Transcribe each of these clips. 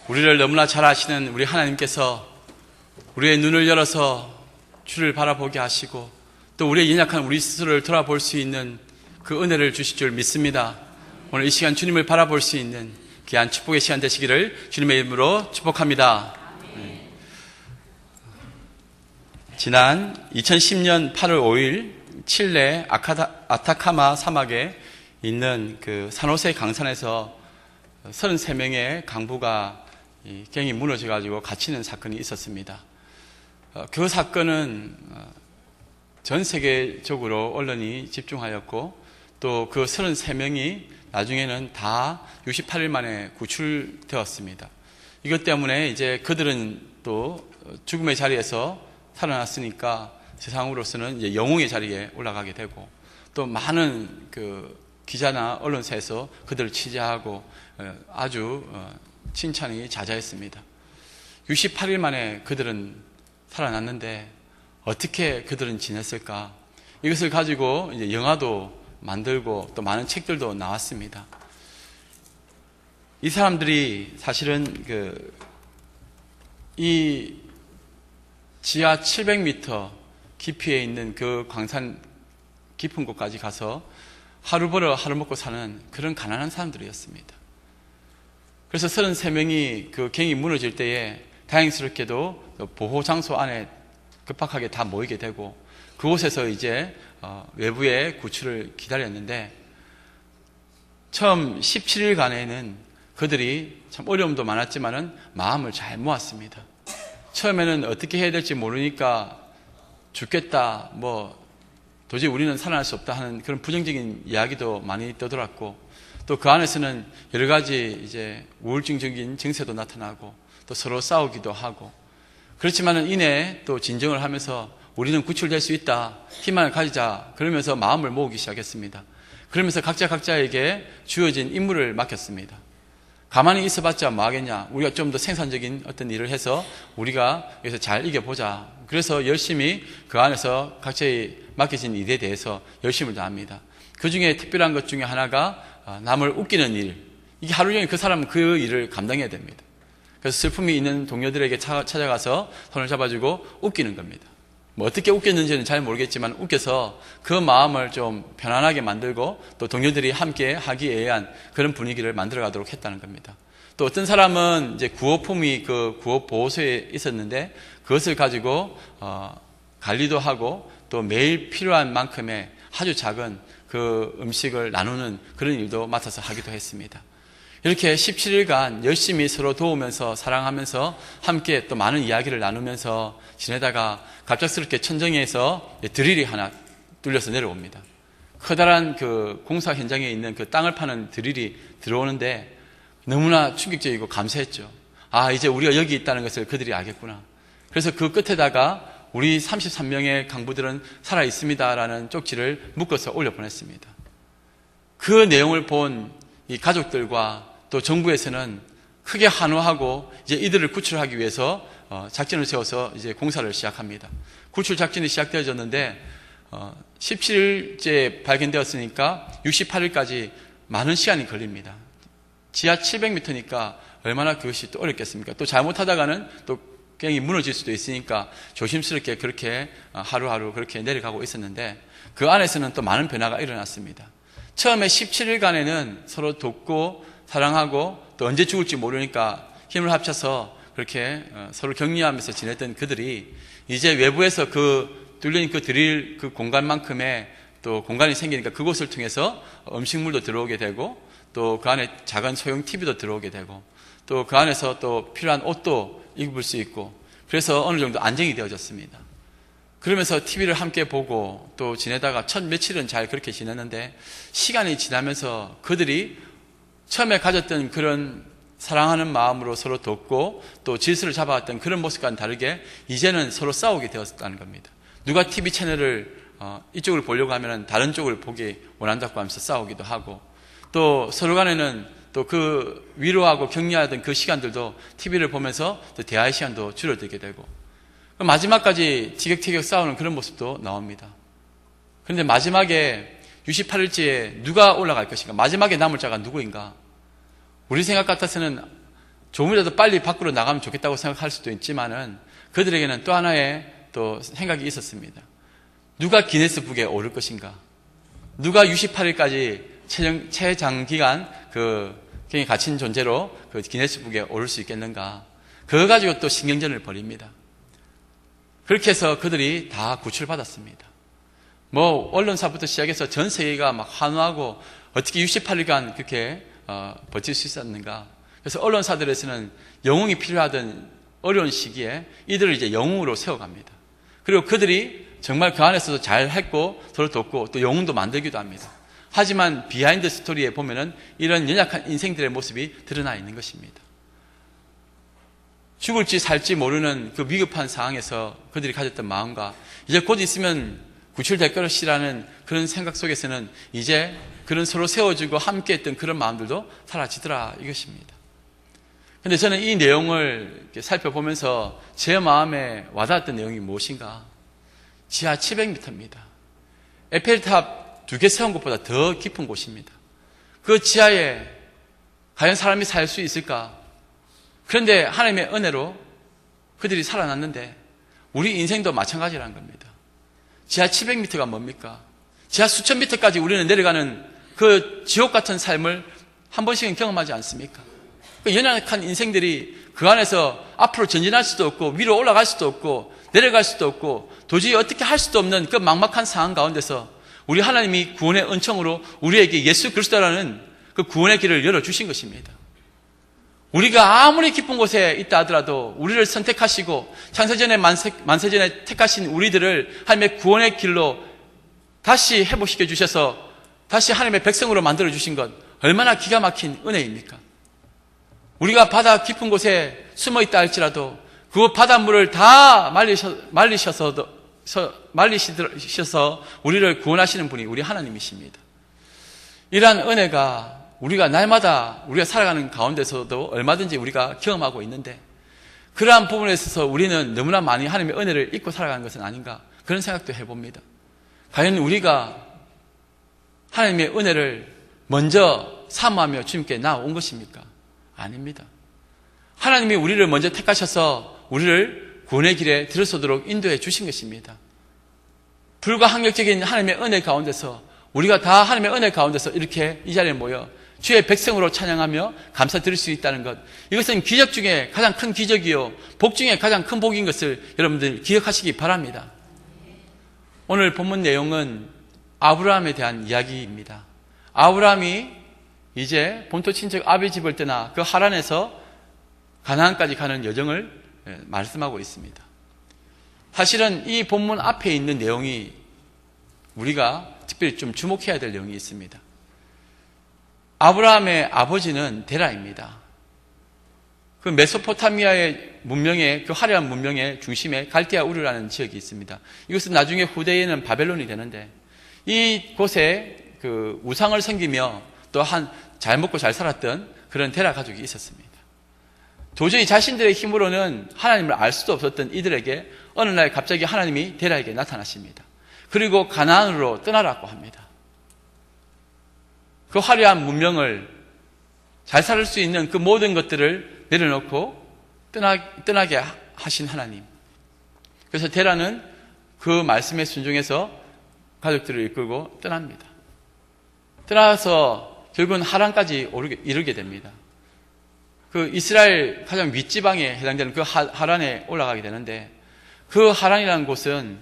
우리를 너무나 잘 아시는 우리 하나님께서 우리의 눈을 열어서 주를 바라보게 하시고 또 우리의 연약한 우리 스스로를 돌아볼 수 있는 그 은혜를 주실 줄 믿습니다. 오늘 이 시간 주님을 바라볼 수 있는 귀한 축복의 시간 되시기를 주님의 이름으로 축복합니다. 지난 2010년 8월 5일 칠레 아타카마 사막에 있는 그 산호세 강산에서 33명의 강부가 갱이 무너져가지고 갇히는 사건이 있었습니다. 그 사건은 전 세계적으로 언론이 집중하였고 또 그 33명이 나중에는 다 68일 만에 구출되었습니다. 이것 때문에 이제 그들은 또 죽음의 자리에서 살아났으니까 세상으로서는 이제 영웅의 자리에 올라가게 되고 또 많은 그 기자나 언론사에서 그들을 취재하고 아주 칭찬이 자자했습니다. 68일 만에 그들은 살아났는데 어떻게 그들은 지냈을까? 이것을 가지고 이제 영화도 만들고 또 많은 책들도 나왔습니다. 이 사람들이 사실은 이 지하 700m 깊이에 있는 그 광산 깊은 곳까지 가서 하루 벌어 하루 먹고 사는 그런 가난한 사람들이었습니다. 그래서 33명이 그 갱이 무너질 때에 다행스럽게도 보호 장소 안에 급박하게 다 모이게 되고 그곳에서 이제 외부의 구출을 기다렸는데 처음 17일간에는 그들이 참 어려움도 많았지만은 마음을 잘 모았습니다. 처음에는 어떻게 해야 될지 모르니까 죽겠다, 도저히 우리는 살아날 수 없다 하는 그런 부정적인 이야기도 많이 떠돌았고 또 그 안에서는 여러 가지 이제 우울증적인 증세도 나타나고 또 서로 싸우기도 하고 그렇지만은 이내 또 진정을 하면서 우리는 구출될 수 있다, 희망을 가지자 그러면서 마음을 모으기 시작했습니다. 그러면서 각자에게 주어진 임무를 맡겼습니다. 가만히 있어봤자 뭐 하겠냐, 우리가 좀 더 생산적인 어떤 일을 해서 우리가 여기서 잘 이겨보자. 그래서 열심히 그 안에서 각자의 맡겨진 일에 대해서 열심을 다합니다. 그 중에 특별한 것 중에 하나가 남을 웃기는 일. 이게 하루 종일 그 사람은 그 일을 감당해야 됩니다. 그래서 슬픔이 있는 동료들에게 찾아가서 손을 잡아주고 웃기는 겁니다. 어떻게 웃겼는지는 잘 모르겠지만 웃겨서 그 마음을 좀 편안하게 만들고 또 동료들이 함께 하기에 의한 그런 분위기를 만들어 가도록 했다는 겁니다. 또 어떤 사람은 이제 구호품이 그 구호 보호소에 있었는데 그것을 가지고 관리도 하고 또 매일 필요한 만큼의 아주 작은 그 음식을 나누는 그런 일도 맡아서 하기도 했습니다. 이렇게 17일간 열심히 서로 도우면서 사랑하면서 함께 또 많은 이야기를 나누면서 지내다가 갑작스럽게 천정에서 드릴이 하나 뚫려서 내려옵니다. 커다란 그 공사 현장에 있는 그 땅을 파는 드릴이 들어오는데 너무나 충격적이고 감사했죠. 아, 이제 우리가 여기 있다는 것을 그들이 알겠구나. 그래서 그 끝에다가 우리 33명의 강부들은 살아있습니다라는 쪽지를 묶어서 올려보냈습니다. 그 내용을 본 이 가족들과 또 정부에서는 크게 환호하고 이제 이들을 구출하기 위해서 작전을 세워서 이제 공사를 시작합니다. 구출 작전이 시작되어졌는데 17일째 발견되었으니까 68일까지 많은 시간이 걸립니다. 지하 700m니까 얼마나 그것이 또 어렵겠습니까? 또 잘못하다가는 또 갱이 무너질 수도 있으니까 조심스럽게 그렇게 하루하루 그렇게 내려가고 있었는데 그 안에서는 또 많은 변화가 일어났습니다. 처음에 17일간에는 서로 돕고 사랑하고 또 언제 죽을지 모르니까 힘을 합쳐서 그렇게 서로 격려하면서 지냈던 그들이 이제 외부에서 그 뚫린 그 드릴 그 공간만큼의 또 공간이 생기니까 그곳을 통해서 음식물도 들어오게 되고 또 그 안에 작은 소형 TV도 들어오게 되고 또 그 안에서 또 필요한 옷도 입을 수 있고 그래서 어느 정도 안정이 되어졌습니다. 그러면서 TV를 함께 보고 또 지내다가 첫 며칠은 잘 그렇게 지냈는데 시간이 지나면서 그들이 처음에 가졌던 그런 사랑하는 마음으로 서로 돕고 또 질서를 잡아왔던 그런 모습과는 다르게 이제는 서로 싸우게 되었다는 겁니다. 누가 TV 채널을 이쪽을 보려고 하면 다른 쪽을 보기 원한다고 하면서 싸우기도 하고 또 서로 간에는 또 그 위로하고 격려하던 그 시간들도 TV를 보면서 또 대화의 시간도 줄어들게 되고 마지막까지 티격태격 싸우는 그런 모습도 나옵니다. 그런데 마지막에 68일째에 누가 올라갈 것인가? 마지막에 남을 자가 누구인가? 우리 생각 같아서는 조금이라도 빨리 밖으로 나가면 좋겠다고 생각할 수도 있지만은 그들에게는 또 하나의 또 생각이 있었습니다. 누가 기네스북에 오를 것인가? 누가 68일까지 최장기간 굉장히 갇힌 존재로 그 기네스북에 오를 수 있겠는가? 그거 가지고 또 신경전을 벌입니다. 그렇게 해서 그들이 다 구출받았습니다. 뭐 언론사부터 시작해서 전 세계가 막 환호하고 어떻게 68일간 그렇게 버틸 수 있었는가? 그래서 언론사들에서는 영웅이 필요하던 어려운 시기에 이들을 이제 영웅으로 세워갑니다. 그리고 그들이 정말 그 안에서도 잘 했고 서로 돕고 또 영웅도 만들기도 합니다. 하지만 비하인드 스토리에 보면은 이런 연약한 인생들의 모습이 드러나 있는 것입니다. 죽을지 살지 모르는 그 위급한 상황에서 그들이 가졌던 마음과 이제 곧 있으면 구출될 것이라는 그런 생각 속에서는 이제 그런 서로 세워주고 함께 했던 그런 마음들도 사라지더라 이것입니다. 근데 저는 이 내용을 이렇게 살펴보면서 제 마음에 와닿았던 내용이 무엇인가? 지하 700m입니다. 에펠탑 2개 세운 것보다 더 깊은 곳입니다. 그 지하에 과연 사람이 살 수 있을까? 그런데 하나님의 은혜로 그들이 살아났는데 우리 인생도 마찬가지라는 겁니다. 지하 700m가 뭡니까? 지하 수천 미터까지 우리는 내려가는 그 지옥 같은 삶을 한 번씩은 경험하지 않습니까? 그 연약한 인생들이 그 안에서 앞으로 전진할 수도 없고 위로 올라갈 수도 없고 내려갈 수도 없고 도저히 어떻게 할 수도 없는 그 막막한 상황 가운데서 우리 하나님이 구원의 은총으로 우리에게 예수 그리스도라는 그 구원의 길을 열어주신 것입니다. 우리가 아무리 깊은 곳에 있다 하더라도 우리를 선택하시고 창세전에 만세전에 택하신 우리들을 하나님의 구원의 길로 다시 회복시켜 주셔서 다시 하나님의 백성으로 만들어 주신 것 얼마나 기가 막힌 은혜입니까? 우리가 바다 깊은 곳에 숨어 있다 할지라도 그 바닷물을 다 말리셔서 우리를 구원하시는 분이 우리 하나님이십니다. 이러한 은혜가 우리가 날마다 우리가 살아가는 가운데서도 얼마든지 우리가 경험하고 있는데 그러한 부분에 있어서 우리는 너무나 많이 하나님의 은혜를 잊고 살아가는 것은 아닌가 그런 생각도 해봅니다. 과연 우리가 하나님의 은혜를 먼저 사모하며 주님께 나온 것입니까? 아닙니다. 하나님이 우리를 먼저 택하셔서 우리를 구원의 길에 들어서도록 인도해 주신 것입니다. 불가항력적인 하나님의 은혜 가운데서 우리가 다 하나님의 은혜 가운데서 이렇게 이 자리에 모여 주의 백성으로 찬양하며 감사드릴 수 있다는 것, 이것은 기적 중에 가장 큰 기적이요 복 중에 가장 큰 복인 것을 여러분들 기억하시기 바랍니다. 오늘 본문 내용은 아브라함에 대한 이야기입니다. 아브라함이 이제 본토 친척 아비 집을 떠나 그 하란에서 가나안까지 가는 여정을 말씀하고 있습니다. 사실은 이 본문 앞에 있는 내용이 우리가 특별히 좀 주목해야 될 내용이 있습니다. 아브라함의 아버지는 데라입니다. 그 메소포타미아의 문명의 그 화려한 문명의 중심에 갈대아 우르라는 지역이 있습니다. 이것은 나중에 후대에는 바벨론이 되는데 이곳에 그 우상을 섬기며 또한 잘 먹고 잘 살았던 그런 데라 가족이 있었습니다. 도저히 자신들의 힘으로는 하나님을 알 수도 없었던 이들에게 어느 날 갑자기 하나님이 데라에게 나타나십니다. 그리고 가나안으로 떠나라고 합니다. 그 화려한 문명을 잘 살 수 있는 그 모든 것들을 내려놓고 떠나게 하신 하나님. 그래서 데라는 그 말씀에 순종해서 가족들을 이끌고 떠납니다. 떠나서 결국은 하란까지 이르게 됩니다. 그 이스라엘 가장 윗지방에 해당되는 그 하란에 올라가게 되는데 그 하란이라는 곳은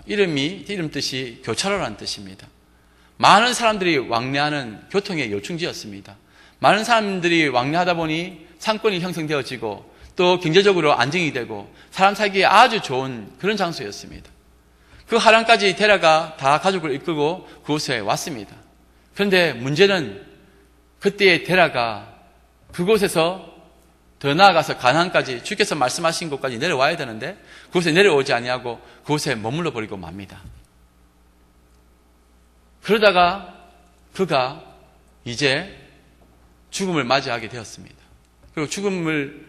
이름 뜻이 교차로라는 뜻입니다. 많은 사람들이 왕래하는 교통의 요충지였습니다. 많은 사람들이 왕래하다 보니 상권이 형성되어지고 또 경제적으로 안정이 되고 사람 살기에 아주 좋은 그런 장소였습니다. 그 하란까지 데라가 다 가족을 이끌고 그곳에 왔습니다. 그런데 문제는 그때의 데라가 그곳에서 더 나아가서 가나안까지 주께서 말씀하신 곳까지 내려와야 되는데 그곳에 내려오지 아니하고 그곳에 머물러 버리고 맙니다. 그러다가 그가 이제 죽음을 맞이하게 되었습니다. 그리고 죽음을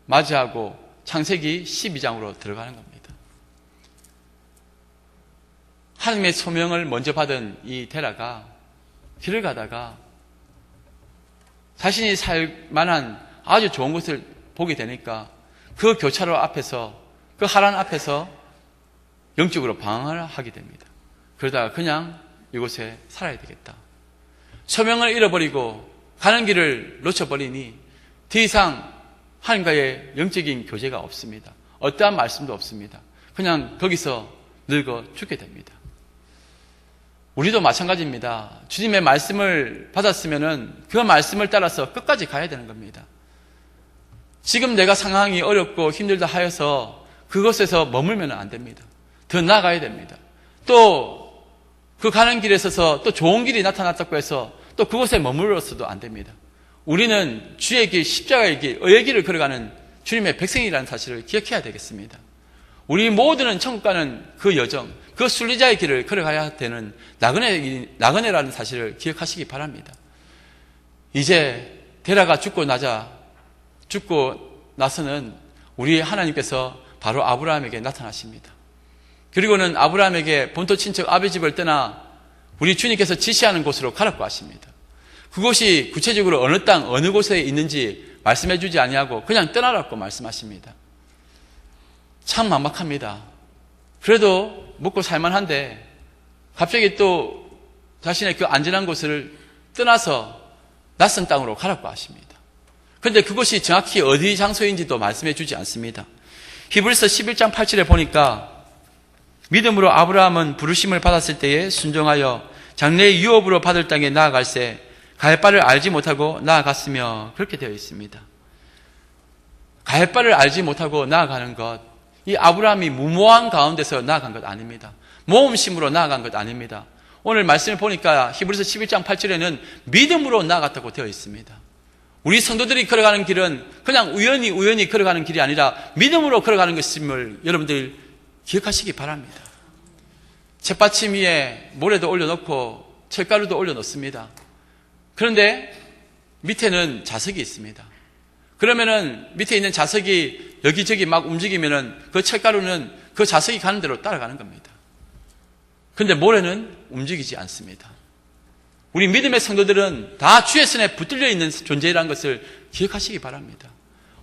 맞이하고 창세기 12장으로 들어가는 겁니다. 하나님의 소명을 먼저 받은 이 데라가 길을 가다가 자신이 살 만한 아주 좋은 것을 보게 되니까 그 교차로 앞에서, 그 하란 앞에서 영적으로 방황을 하게 됩니다. 그러다가 그냥 이곳에 살아야 되겠다. 소명을 잃어버리고 가는 길을 놓쳐버리니 더 이상 하나님과의 영적인 교제가 없습니다. 어떠한 말씀도 없습니다. 그냥 거기서 늙어 죽게 됩니다. 우리도 마찬가지입니다. 주님의 말씀을 받았으면은 그 말씀을 따라서 끝까지 가야 되는 겁니다. 지금 내가 상황이 어렵고 힘들다 하여서 그것에서 머물면 안 됩니다. 더 나아가야 됩니다. 또 그 가는 길에 서서 또 좋은 길이 나타났다고 해서 또 그곳에 머물러서도 안 됩니다. 우리는 주의 길, 십자가의 길, 의의 길을 걸어가는 주님의 백성이라는 사실을 기억해야 되겠습니다. 우리 모두는 천국 가는 그 여정, 그 순리자의 길을 걸어가야 되는 나그네라는 사실을 기억하시기 바랍니다. 이제 데라가 죽고 나서는 우리 하나님께서 바로 아브라함에게 나타나십니다. 그리고는 아브라함에게 본토 친척 아비 집을 떠나 우리 주님께서 지시하는 곳으로 가라고 하십니다. 그곳이 구체적으로 어느 땅, 어느 곳에 있는지 말씀해 주지 아니하고 그냥 떠나라고 말씀하십니다. 참 막막합니다. 그래도 먹고 살만한데 갑자기 또 자신의 그 안전한 곳을 떠나서 낯선 땅으로 가라고 하십니다. 그런데 그곳이 정확히 어디 장소인지도 말씀해 주지 않습니다. 히브리서 11장 8절에 보니까 믿음으로 아브라함은 부르심을 받았을 때에 순종하여 장래의 유업으로 받을 땅에 나아갈새 갈 바를 알지 못하고 나아갔으며 그렇게 되어 있습니다. 갈 바를 알지 못하고 나아가는 것, 이 아브라함이 무모한 가운데서 나아간 것 아닙니다. 모험심으로 나아간 것 아닙니다. 오늘 말씀을 보니까 히브리서 11장 8절에는 믿음으로 나아갔다고 되어 있습니다. 우리 성도들이 걸어가는 길은 그냥 우연히 걸어가는 길이 아니라 믿음으로 걸어가는 것임을 여러분들 기억하시기 바랍니다. 쳇받침 위에 모래도 올려놓고 철가루도 올려놓습니다. 그런데 밑에는 자석이 있습니다. 그러면은 밑에 있는 자석이 여기저기 막 움직이면은 그 철가루는 그 자석이 가는 대로 따라가는 겁니다. 그런데 모래는 움직이지 않습니다. 우리 믿음의 성도들은 다 주의 손에 붙들려 있는 존재라는 것을 기억하시기 바랍니다.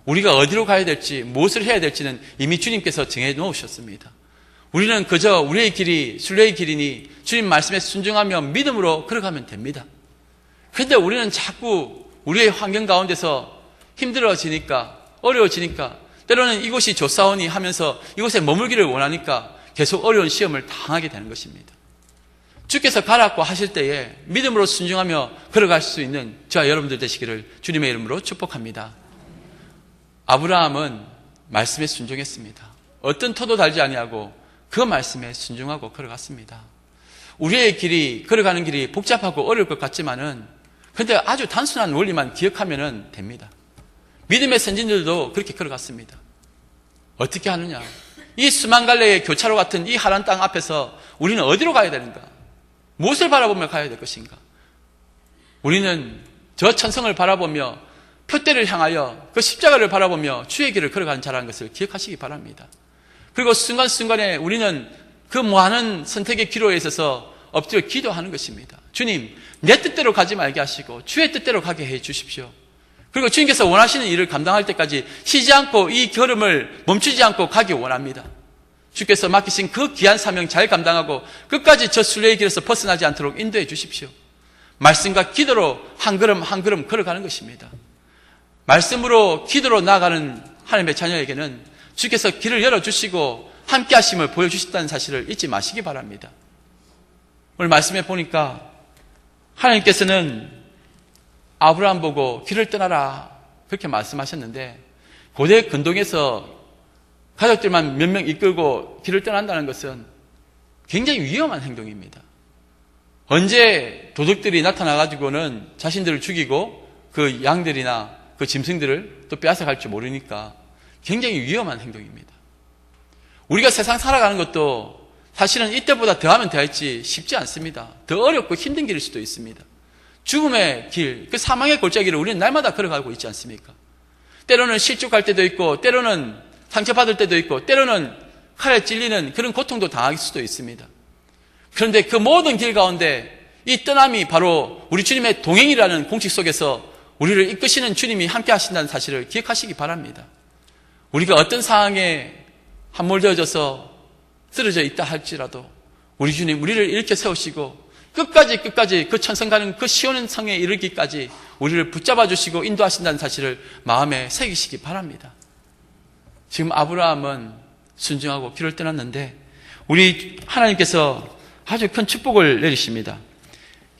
우리가 어디로 가야 될지, 무엇을 해야 될지는 이미 주님께서 정해 놓으셨습니다. 우리는 그저 우리의 길이 순례의 길이니 주님 말씀에 순종하며 믿음으로 걸어가면 됩니다. 그런데 우리는 자꾸 우리의 환경 가운데서 힘들어지니까, 어려워지니까, 때로는 이곳이 좋사오니 하면서 이곳에 머물기를 원하니까 계속 어려운 시험을 당하게 되는 것입니다. 주께서 가라고 하실 때에 믿음으로 순종하며 걸어갈 수 있는 저와 여러분들 되시기를 주님의 이름으로 축복합니다. 아브라함은 말씀에 순종했습니다. 어떤 터도 달지 아니하고 그 말씀에 순종하고 걸어갔습니다. 우리의 길이, 걸어가는 길이 복잡하고 어려울 것 같지만은 근데 아주 단순한 원리만 기억하면 됩니다. 믿음의 선진들도 그렇게 걸어갔습니다. 어떻게 하느냐? 이 수만 갈래의 교차로 같은 이 하란 땅 앞에서 우리는 어디로 가야 되는가? 무엇을 바라보며 가야 될 것인가? 우리는 저 천성을 바라보며 표대를 향하여 그 십자가를 바라보며 주의 길을 걸어가는 자라는 것을 기억하시기 바랍니다. 그리고 순간순간에 우리는 그 많은 선택의 기로에 있어서 엎드려 기도하는 것입니다. 주님, 내 뜻대로 가지 말게 하시고 주의 뜻대로 가게 해 주십시오. 그리고 주님께서 원하시는 일을 감당할 때까지 쉬지 않고 이 걸음을 멈추지 않고 가기 원합니다. 주께서 맡기신 그 귀한 사명 잘 감당하고 끝까지 저 순례의 길에서 벗어나지 않도록 인도해 주십시오. 말씀과 기도로 한 걸음 한 걸음 걸어가는 것입니다. 말씀으로 기도로 나아가는 하나님의 자녀에게는 주께서 길을 열어주시고 함께 하심을 보여주셨다는 사실을 잊지 마시기 바랍니다. 오늘 말씀에 보니까 하나님께서는 아브라함 보고 길을 떠나라 그렇게 말씀하셨는데 고대 근동에서 가족들만 몇 명 이끌고 길을 떠난다는 것은 굉장히 위험한 행동입니다. 언제 도둑들이 나타나가지고는 자신들을 죽이고 그 양들이나 그 짐승들을 또 빼앗아갈지 모르니까 굉장히 위험한 행동입니다. 우리가 세상 살아가는 것도 사실은 이때보다 더하면 더할지 쉽지 않습니다. 더 어렵고 힘든 길일 수도 있습니다. 죽음의 길, 그 사망의 골짜기를 우리는 날마다 걸어가고 있지 않습니까? 때로는 실족할 때도 있고 때로는 상처받을 때도 있고 때로는 칼에 찔리는 그런 고통도 당할 수도 있습니다. 그런데 그 모든 길 가운데 이 떠남이 바로 우리 주님의 동행이라는 공식 속에서 우리를 이끄시는 주님이 함께 하신다는 사실을 기억하시기 바랍니다. 우리가 어떤 상황에 함몰되어져서 쓰러져 있다 할지라도 우리 주님 우리를 일으켜 세우시고 끝까지 그 천성 가는 그 시온 성에 이르기까지 우리를 붙잡아 주시고 인도하신다는 사실을 마음에 새기시기 바랍니다. 지금 아브라함은 순종하고 길을 떠났는데 우리 하나님께서 아주 큰 축복을 내리십니다.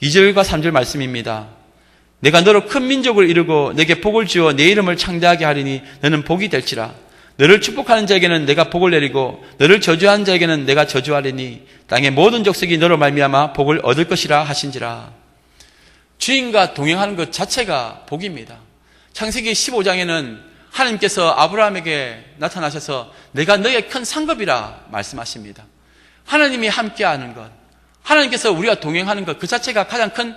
2절과 3절 말씀입니다. 내가 너로 큰 민족을 이루고 내게 복을 주어 내 이름을 창대하게 하리니 너는 복이 될지라. 너를 축복하는 자에게는 내가 복을 내리고 너를 저주하는 자에게는 내가 저주하리니 땅의 모든 족속이 너로 말미암아 복을 얻을 것이라 하신지라. 주인과 동행하는 것 자체가 복입니다. 창세기 15장에는 하나님께서 아브라함에게 나타나셔서 내가 너의 큰 상급이라 말씀하십니다. 하나님이 함께하는 것, 하나님께서 우리가 동행하는 것 그 자체가 가장 큰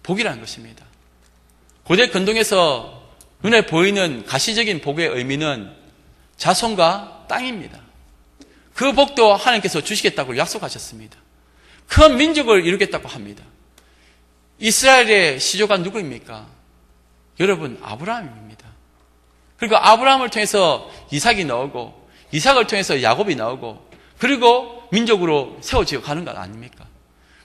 복이라는 것입니다. 고대 근동에서 눈에 보이는 가시적인 복의 의미는 자손과 땅입니다. 그 복도 하나님께서 주시겠다고 약속하셨습니다. 큰 민족을 이루겠다고 합니다. 이스라엘의 시조가 누구입니까? 여러분, 아브라함입니다. 그리고 아브라함을 통해서 이삭이 나오고 이삭을 통해서 야곱이 나오고 그리고 민족으로 세워지어 가는 것 아닙니까?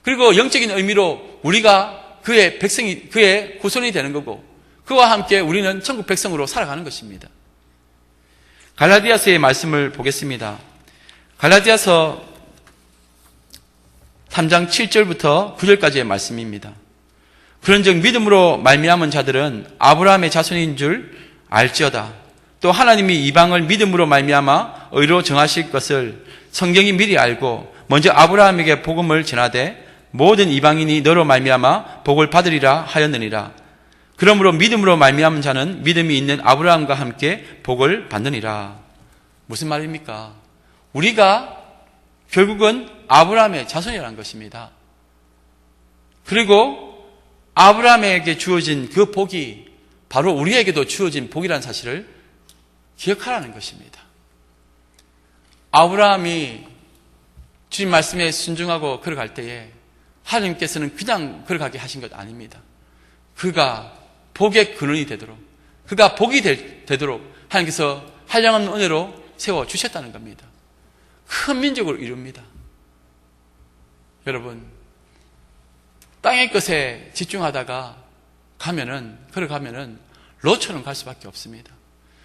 그리고 영적인 의미로 우리가 그의 백성이, 그의 후손이 되는 거고 그와 함께 우리는 천국 백성으로 살아가는 것입니다. 갈라디아서의 말씀을 보겠습니다. 갈라디아서 3장 7절부터 9절까지의 말씀입니다. 그런즉 믿음으로 말미암은 자들은 아브라함의 자손인 줄 알지어다. 또 하나님이 이방을 믿음으로 말미암아 의로 정하실 것을 성경이 미리 알고 먼저 아브라함에게 복음을 전하되 모든 이방인이 너로 말미암아 복을 받으리라 하였느니라. 그러므로 믿음으로 말미암은 자는 믿음이 있는 아브라함과 함께 복을 받느니라. 무슨 말입니까? 우리가 결국은 아브라함의 자손이라는 것입니다. 그리고 아브라함에게 주어진 그 복이 바로 우리에게도 주어진 복이라는 사실을 기억하라는 것입니다. 아브라함이 주님 말씀에 순종하고 걸어갈 때에 하나님께서는 그냥 걸어가게 하신 것 아닙니다. 그가 복의 근원이 되도록, 그가 복이 되도록 하나님께서 한량없는 은혜로 세워주셨다는 겁니다. 큰 민족을 이룹니다. 여러분, 땅의 것에 집중하다가 걸어가면은 롯처럼 갈 수밖에 없습니다.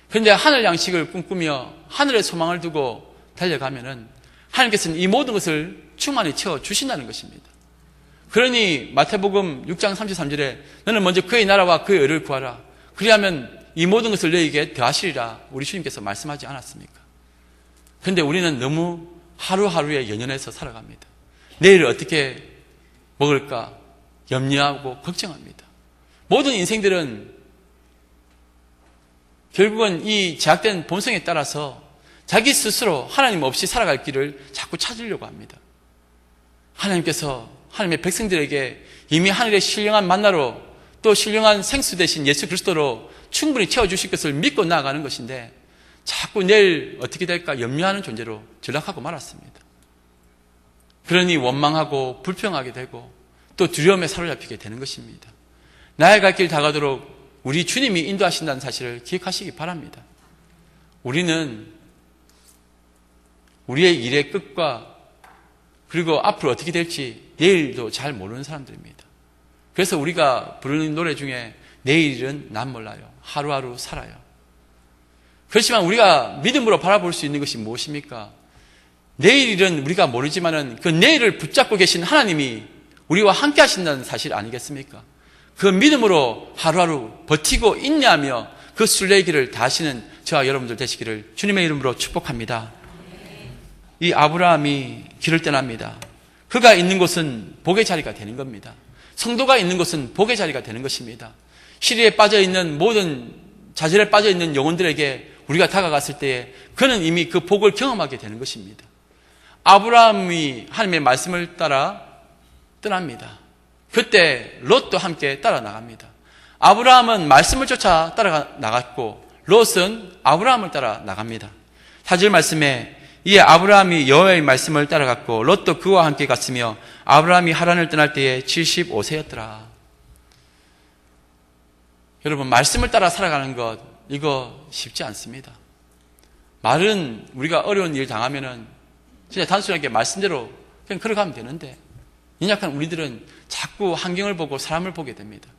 그런데 하늘 양식을 꿈꾸며 하늘의 소망을 두고 달려가면은 하나님께서는 이 모든 것을 충만히 채워주신다는 것입니다. 그러니 마태복음 6장 33절에 너는 먼저 그의 나라와 그의 의를 구하라. 그리하면 이 모든 것을 너에게 더하시리라 우리 주님께서 말씀하지 않았습니까? 그런데 우리는 너무 하루하루에 연연해서 살아갑니다. 내일 어떻게 먹을까 염려하고 걱정합니다. 모든 인생들은 결국은 이 제약된 본성에 따라서 자기 스스로 하나님 없이 살아갈 길을 자꾸 찾으려고 합니다. 하나님께서 하나님의 백성들에게 이미 하늘의 신령한 만나로 또 신령한 생수 대신 예수 그리스도로 충분히 채워주실 것을 믿고 나아가는 것인데 자꾸 내일 어떻게 될까 염려하는 존재로 전락하고 말았습니다. 그러니 원망하고 불평하게 되고 또 두려움에 사로잡히게 되는 것입니다. 나의 갈 길 다가도록 우리 주님이 인도하신다는 사실을 기억하시기 바랍니다. 우리는 우리의 일의 끝과 그리고 앞으로 어떻게 될지 내일도 잘 모르는 사람들입니다. 그래서 우리가 부르는 노래 중에 내일은 난 몰라요. 하루하루 살아요. 그렇지만 우리가 믿음으로 바라볼 수 있는 것이 무엇입니까? 내일은 우리가 모르지만은 그 내일을 붙잡고 계신 하나님이 우리와 함께 하신다는 사실 아니겠습니까? 그 믿음으로 하루하루 버티고 인내하며 그 순례의 길을 다하시는 저와 여러분들 되시기를 주님의 이름으로 축복합니다. 이 아브라함이 길을 떠납니다. 그가 있는 곳은 복의 자리가 되는 겁니다. 성도가 있는 곳은 복의 자리가 되는 것입니다. 시리에 빠져있는 모든 좌절에 빠져있는 영혼들에게 우리가 다가갔을 때에 그는 이미 그 복을 경험하게 되는 것입니다. 아브라함이 하나님의 말씀을 따라 떠납니다. 그때 롯도 함께 따라 나갑니다. 아브라함은 말씀을 쫓아 따라 나갔고 롯은 아브라함을 따라 나갑니다. 4절 말씀에 이에 아브라함이 여호와의 말씀을 따라갔고 롯도 그와 함께 갔으며 아브라함이 하란을 떠날 때에 75세였더라. 여러분, 말씀을 따라 살아가는 것, 이거 쉽지 않습니다. 말은 우리가 어려운 일 당하면은 진짜 단순하게 말씀대로 그냥 걸어가면 되는데, 연약한 우리들은 자꾸 환경을 보고 사람을 보게 됩니다.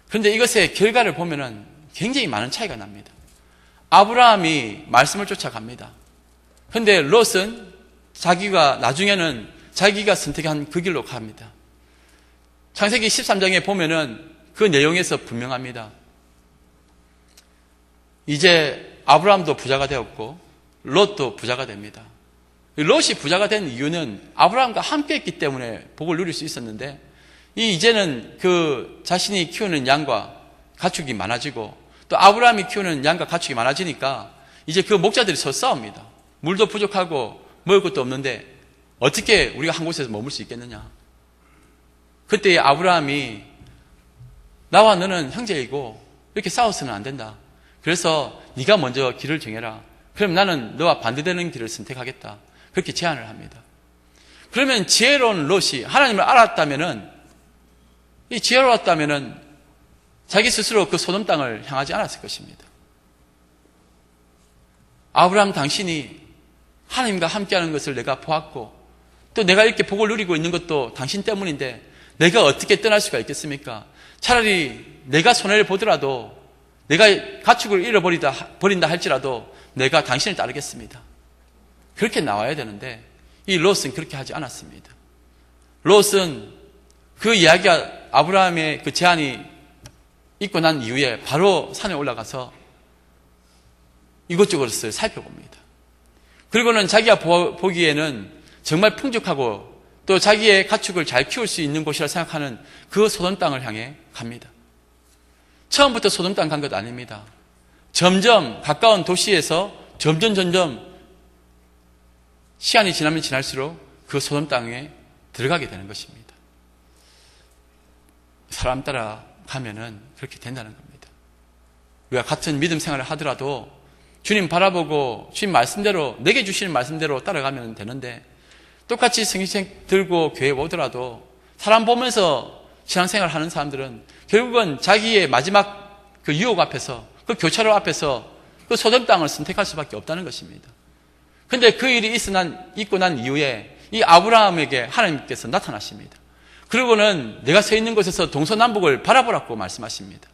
그런데 이것의 결과를 보면은 굉장히 많은 차이가 납니다. 아브라함이 말씀을 쫓아갑니다. 그런데 롯은 나중에는 자기가 선택한 그 길로 갑니다. 창세기 13장에 보면은 그 내용에서 분명합니다. 이제 아브라함도 부자가 되었고 롯도 부자가 됩니다. 롯이 부자가 된 이유는 아브라함과 함께 했기 때문에 복을 누릴 수 있었는데, 이제는 그 자신이 키우는 양과 가축이 많아지고 또 아브라함이 키우는 양과 가축이 많아지니까 이제 그 목자들이 서로 싸웁니다. 물도 부족하고 먹을 것도 없는데 어떻게 우리가 한 곳에서 머물 수 있겠느냐. 그때 아브라함이 나와 너는 형제이고 이렇게 싸워서는 안 된다. 그래서 네가 먼저 길을 정해라. 그럼 나는 너와 반대되는 길을 선택하겠다. 그렇게 제안을 합니다. 그러면 지혜로운 롯이 하나님을 알았다면은, 이 지혜로웠다면은 자기 스스로 그 소돔 땅을 향하지 않았을 것입니다. 아브라함, 당신이 하나님과 함께하는 것을 내가 보았고 또 내가 이렇게 복을 누리고 있는 것도 당신 때문인데 내가 어떻게 떠날 수가 있겠습니까? 차라리 내가 손해를 보더라도, 내가 가축을 잃어버린다 할지라도 내가 당신을 따르겠습니다. 그렇게 나와야 되는데 이 롯은 그렇게 하지 않았습니다. 롯은 그 이야기가, 아브라함의 그 제안이 있고 난 이후에 바로 산에 올라가서 이것저것을 살펴봅니다. 그리고는 자기가 보기에는 정말 풍족하고 또 자기의 가축을 잘 키울 수 있는 곳이라 생각하는 그 소돔 땅을 향해 갑니다. 처음부터 소돔 땅 간 것 아닙니다. 점점 가까운 도시에서 점점 시간이 지나면 지날수록 그 소돔 땅에 들어가게 되는 것입니다. 사람 따라 가면은 그렇게 된다는 겁니다. 우리가 같은 믿음 생활을 하더라도 주님 바라보고 주님 말씀대로, 내게 주시는 말씀대로 따라가면 되는데, 똑같이 성경 들고 교회에 오더라도 사람 보면서 신앙생활을 하는 사람들은 결국은 자기의 마지막 그 유혹 앞에서, 그 교차로 앞에서 그 소돔 땅을 선택할 수밖에 없다는 것입니다. 그런데 그 일이 있고 난 이후에 이 아브라함에게 하나님께서 나타나십니다. 그리고는 내가 서 있는 곳에서 동서남북을 바라보라고 말씀하십니다.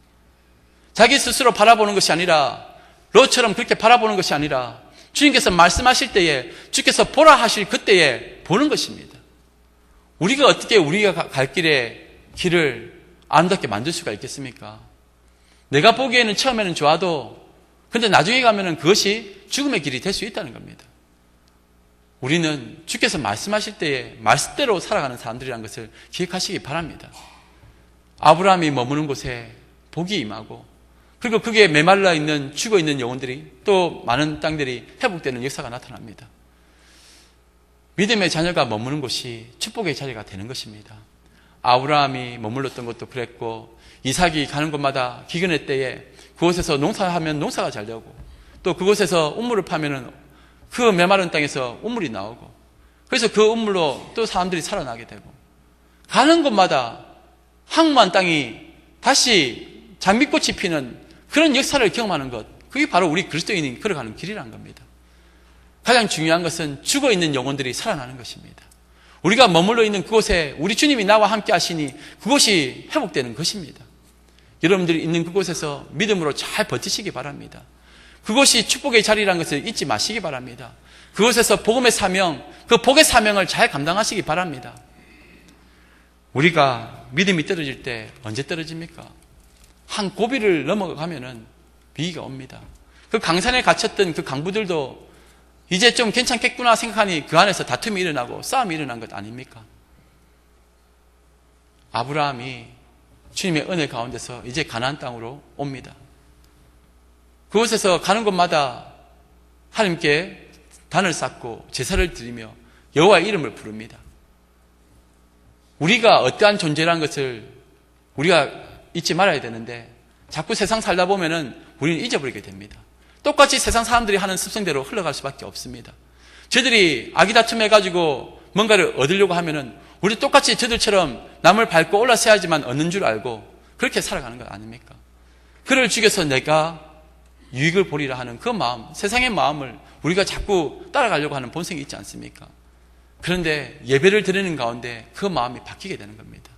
자기 스스로 바라보는 것이 아니라, 롯처럼 그렇게 바라보는 것이 아니라 주님께서 말씀하실 때에, 주께서 보라 하실 그때에 보는 것입니다. 우리가 어떻게 우리가 갈 길을 아름답게 만들 수가 있겠습니까? 내가 보기에는 처음에는 좋아도 근데 나중에 가면은 그것이 죽음의 길이 될 수 있다는 겁니다. 우리는 주께서 말씀하실 때에 말씀대로 살아가는 사람들이라는 것을 기억하시기 바랍니다. 아브라함이 머무는 곳에 복이 임하고, 그리고 그게 메말라 있는, 죽어 있는 영혼들이, 또 많은 땅들이 회복되는 역사가 나타납니다. 믿음의 자녀가 머무는 곳이 축복의 자리가 되는 것입니다. 아브라함이 머물렀던 것도 그랬고, 이삭이 가는 곳마다 기근의 때에 그곳에서 농사하면 농사가 잘 되고, 또 그곳에서 우물을 파면은 그 메마른 땅에서 우물이 나오고, 그래서 그 우물로 또 사람들이 살아나게 되고, 가는 곳마다 황무한 땅이 다시 장미꽃이 피는 그런 역사를 경험하는 것, 그게 바로 우리 그리스도인이 걸어가는 길이라는 겁니다. 가장 중요한 것은 죽어있는 영혼들이 살아나는 것입니다. 우리가 머물러 있는 그곳에 우리 주님이 나와 함께 하시니 그곳이 회복되는 것입니다. 여러분들이 있는 그곳에서 믿음으로 잘 버티시기 바랍니다. 그곳이 축복의 자리라는 것을 잊지 마시기 바랍니다. 그곳에서 복음의 사명, 그 복의 사명을 잘 감당하시기 바랍니다. 우리가 믿음이 떨어질 때 언제 떨어집니까? 한 고비를 넘어가면은 위기가 옵니다. 그 강산에 갇혔던 그 강부들도 이제 좀 괜찮겠구나 생각하니 그 안에서 다툼이 일어나고 싸움이 일어난 것 아닙니까? 아브라함이 주님의 은혜 가운데서 이제 가나안 땅으로 옵니다. 그곳에서 가는 곳마다 하나님께 단을 쌓고 제사를 드리며 여호와의 이름을 부릅니다. 우리가 어떠한 존재라는 것을 우리가 잊지 말아야 되는데, 자꾸 세상 살다 보면은 우리는 잊어버리게 됩니다. 똑같이 세상 사람들이 하는 습성대로 흘러갈 수밖에 없습니다. 저들이 아기다툼해가지고 뭔가를 얻으려고 하면은 우리 똑같이 저들처럼 남을 밟고 올라서야지만 얻는 줄 알고 그렇게 살아가는 것 아닙니까? 그를 죽여서 내가 유익을 보리라 하는 그 마음, 세상의 마음을 우리가 자꾸 따라가려고 하는 본성이 있지 않습니까? 그런데 예배를 드리는 가운데 그 마음이 바뀌게 되는 겁니다.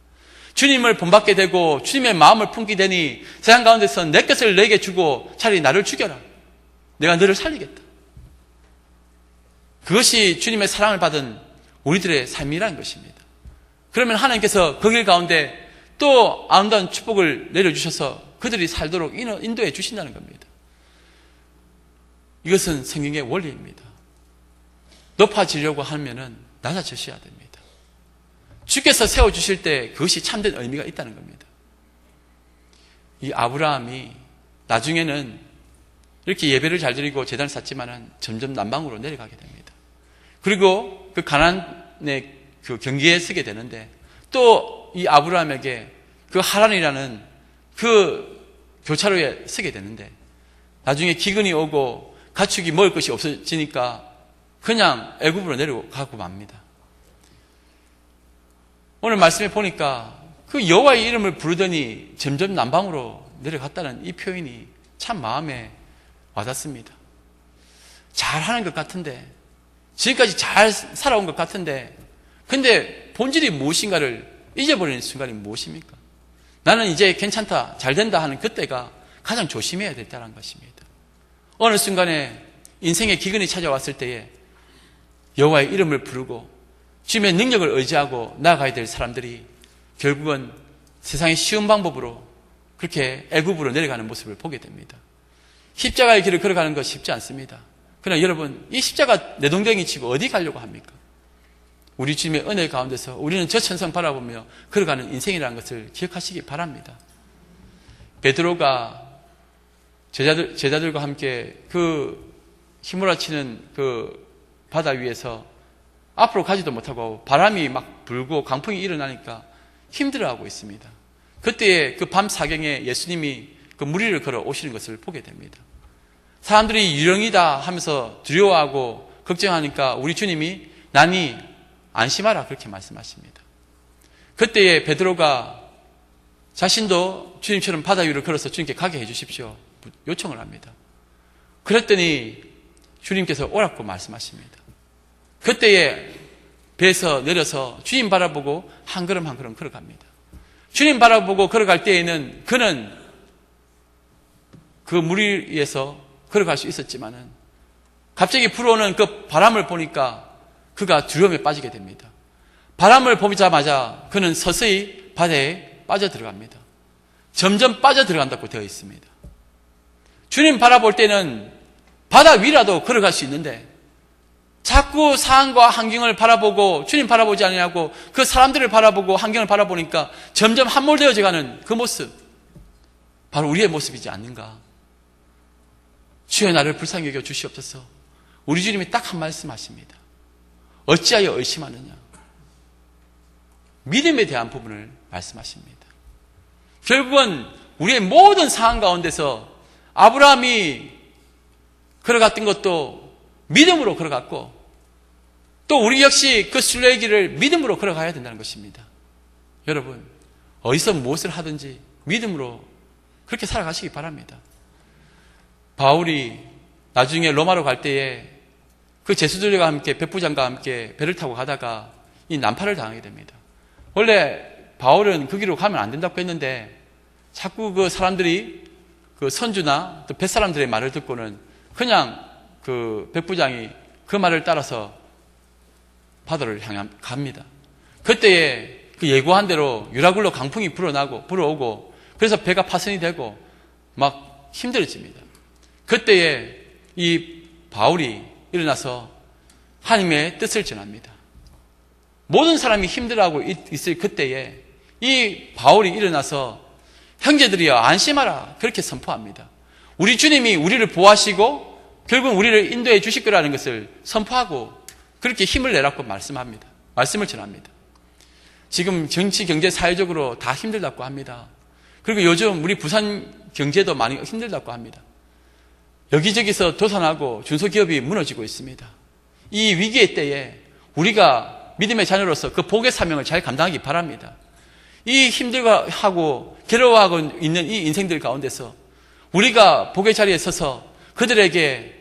주님을 본받게 되고 주님의 마음을 품게 되니 세상 가운데서 내 것을 내게 주고 차라리 나를 죽여라. 내가 너를 살리겠다. 그것이 주님의 사랑을 받은 우리들의 삶이라는 것입니다. 그러면 하나님께서 그 길 가운데 또 아름다운 축복을 내려주셔서 그들이 살도록 인도해 주신다는 겁니다. 이것은 성경의 원리입니다. 높아지려고 하면은 낮아지셔야 됩니다. 주께서 세워주실 때 그것이 참된 의미가 있다는 겁니다. 이 아브라함이 나중에는 이렇게 예배를 잘 드리고 제단을 쌓지만은 점점 남방으로 내려가게 됩니다. 그리고 그 가나안의 그 경계에 서게 되는데 또 이 아브라함에게 그 하란이라는 그 교차로에 서게 되는데 나중에 기근이 오고 가축이 먹을 것이 없어지니까 그냥 애굽으로 내려가고 맙니다. 오늘 말씀에 보니까 그 여호와의 이름을 부르더니 점점 남방으로 내려갔다는 이 표현이 참 마음에 와닿습니다. 잘하는 것 같은데, 지금까지 잘 살아온 것 같은데, 근데 본질이 무엇인가를 잊어버리는 순간이 무엇입니까? 나는 이제 괜찮다, 잘 된다 하는 그때가 가장 조심해야 된다는 것입니다. 어느 순간에 인생의 기근이 찾아왔을 때에 여호와의 이름을 부르고 주님의 능력을 의지하고 나아가야 될 사람들이 결국은 세상의 쉬운 방법으로 그렇게 애굽으로 내려가는 모습을 보게 됩니다. 십자가의 길을 걸어가는 것 쉽지 않습니다. 그러나 여러분, 이 십자가 내동댕이 치고 어디 가려고 합니까? 우리 주님의 은혜 가운데서 우리는 저 천성 바라보며 걸어가는 인생이라는 것을 기억하시기 바랍니다. 베드로가 제자들과 함께 그 휘몰아치는 그 바다 위에서 앞으로 가지도 못하고 바람이 막 불고 강풍이 일어나니까 힘들어하고 있습니다. 그때에 그 밤 사경에 예수님이 그 물 위를 걸어 오시는 것을 보게 됩니다. 사람들이 유령이다 하면서 두려워하고 걱정하니까 우리 주님이 나니 안심하라 그렇게 말씀하십니다. 그때에 베드로가 자신도 주님처럼 바다 위를 걸어서 주님께 가게 해 주십시오 요청을 합니다. 그랬더니 주님께서 오라고 말씀하십니다. 그때에 배에서 내려서 주님 바라보고 한 걸음 한 걸음 걸어갑니다. 주님 바라보고 걸어갈 때에는 그는 그 물 위에서 걸어갈 수 있었지만은 갑자기 불어오는 그 바람을 보니까 그가 두려움에 빠지게 됩니다. 바람을 보자마자 그는 서서히 바다에 빠져들어갑니다. 점점 빠져들어간다고 되어 있습니다. 주님 바라볼 때는 바다 위라도 걸어갈 수 있는데 자꾸 상황과 환경을 바라보고 주님 바라보지 않냐고 그 사람들을 바라보고 환경을 바라보니까 점점 함몰되어져가는 그 모습, 바로 우리의 모습이지 않는가. 주여 나를 불쌍히 여겨 주시옵소서. 우리 주님이 딱 한 말씀 하십니다. 어찌하여 의심하느냐. 믿음에 대한 부분을 말씀하십니다. 결국은 우리의 모든 상황 가운데서 아브라함이 걸어갔던 것도 믿음으로 걸어갔고 또 우리 역시 그 순례의 길을 믿음으로 걸어가야 된다는 것입니다. 여러분, 어디서 무엇을 하든지 믿음으로 그렇게 살아가시기 바랍니다. 바울이 나중에 로마로 갈 때에 그 제수들과 함께 백부장과 함께 배를 타고 가다가 이 난파를 당하게 됩니다. 원래 바울은 그 길로 가면 안 된다고 했는데 자꾸 그 사람들이 그 선주나 또 뱃사람들의 말을 듣고는 그냥 그 백부장이 그 말을 따라서 바다를 향해 갑니다. 그때에 그 예고한 대로 유라굴로 강풍이 불어오고 그래서 배가 파손이 되고 막 힘들어집니다. 그때에 이 바울이 일어나서 하나님의 뜻을 전합니다. 모든 사람이 힘들어하고 있을 그때에 이 바울이 일어나서 형제들이여 안심하라 그렇게 선포합니다. 우리 주님이 우리를 보호하시고 결국 우리를 인도해 주실 거라는 것을 선포하고 그렇게 힘을 내라고 말씀합니다. 말씀을 전합니다. 지금 정치, 경제, 사회적으로 다 힘들다고 합니다. 그리고 요즘 우리 부산 경제도 많이 힘들다고 합니다. 여기저기서 도산하고 중소기업이 무너지고 있습니다. 이 위기의 때에 우리가 믿음의 자녀로서 그 복의 사명을 잘 감당하기 바랍니다. 이 힘들어하고 괴로워하고 있는 이 인생들 가운데서 우리가 복의 자리에 서서 그들에게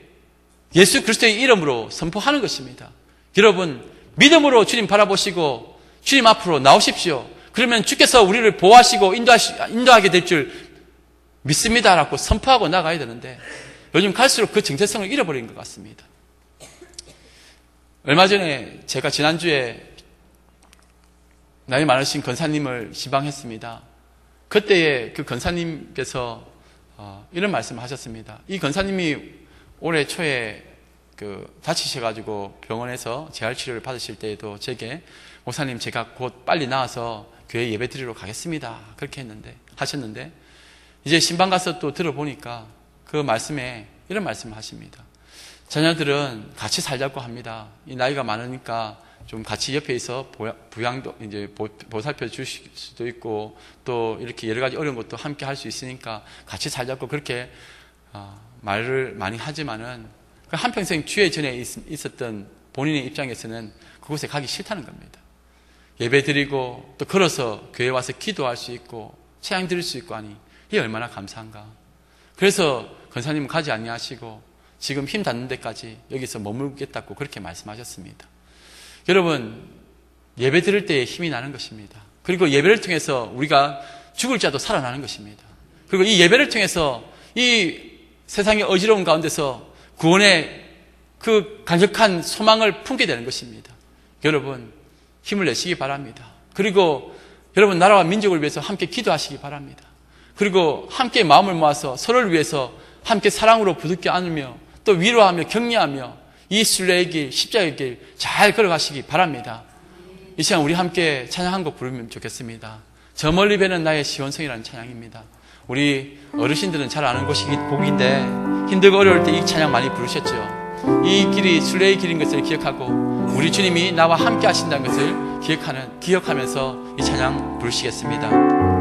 예수 그리스도의 이름으로 선포하는 것입니다. 여러분, 믿음으로 주님 바라보시고 주님 앞으로 나오십시오. 그러면 주께서 우리를 보호하시고 인도하게 될 줄 믿습니다라고 선포하고 나가야 되는데 요즘 갈수록 그 정체성을 잃어버린 것 같습니다. 얼마 전에 제가 지난주에 나이 많으신 권사님을 시방했습니다. 그때에 그 권사님께서 이런 말씀을 하셨습니다. 이 권사님이 올해 초에 다치셔가지고 병원에서 재활치료를 받으실 때에도 제게 목사님 제가 곧 빨리 나와서 교회 예배 드리러 가겠습니다. 그렇게 하셨는데 이제 신방 가서 또 들어보니까 그 말씀에 이런 말씀을 하십니다. 자녀들은 같이 살자고 합니다. 이 나이가 많으니까 좀 같이 옆에 있어 부양도 이제 보살펴 주실 수도 있고 또 이렇게 여러 가지 어려운 것도 함께 할 수 있으니까 같이 살자고 그렇게 말을 많이 하지만은 한평생 주의 전에 있었던 본인의 입장에서는 그곳에 가기 싫다는 겁니다. 예배 드리고 또 걸어서 교회 와서 기도할 수 있고 찬양 드릴 수 있고 하니 이게 얼마나 감사한가. 그래서 권사님은 가지 아니하시고 지금 힘 닿는 데까지 여기서 머물겠다고 그렇게 말씀하셨습니다. 여러분, 예배 드릴 때에 힘이 나는 것입니다. 그리고 예배를 통해서 우리가 죽을 자도 살아나는 것입니다. 그리고 이 예배를 통해서 이 세상의 어지러운 가운데서 구원의 그 간절한 소망을 품게 되는 것입니다. 여러분, 힘을 내시기 바랍니다. 그리고 여러분, 나라와 민족을 위해서 함께 기도하시기 바랍니다. 그리고 함께 마음을 모아서 서로를 위해서 함께 사랑으로 부둥켜 안으며 또 위로하며 격려하며 이 순례의 길, 십자가의 길 잘 걸어가시기 바랍니다. 이 시간 우리 함께 찬양 한 곡 부르면 좋겠습니다. 저 멀리 뵈는 나의 시온성이라는 찬양입니다. 우리 어르신들은 잘 아는 곡인데 힘들고 어려울 때 이 찬양 많이 부르셨죠. 이 길이 순례의 길인 것을 기억하고 우리 주님이 나와 함께 하신다는 것을 기억하면서 이 찬양 부르시겠습니다.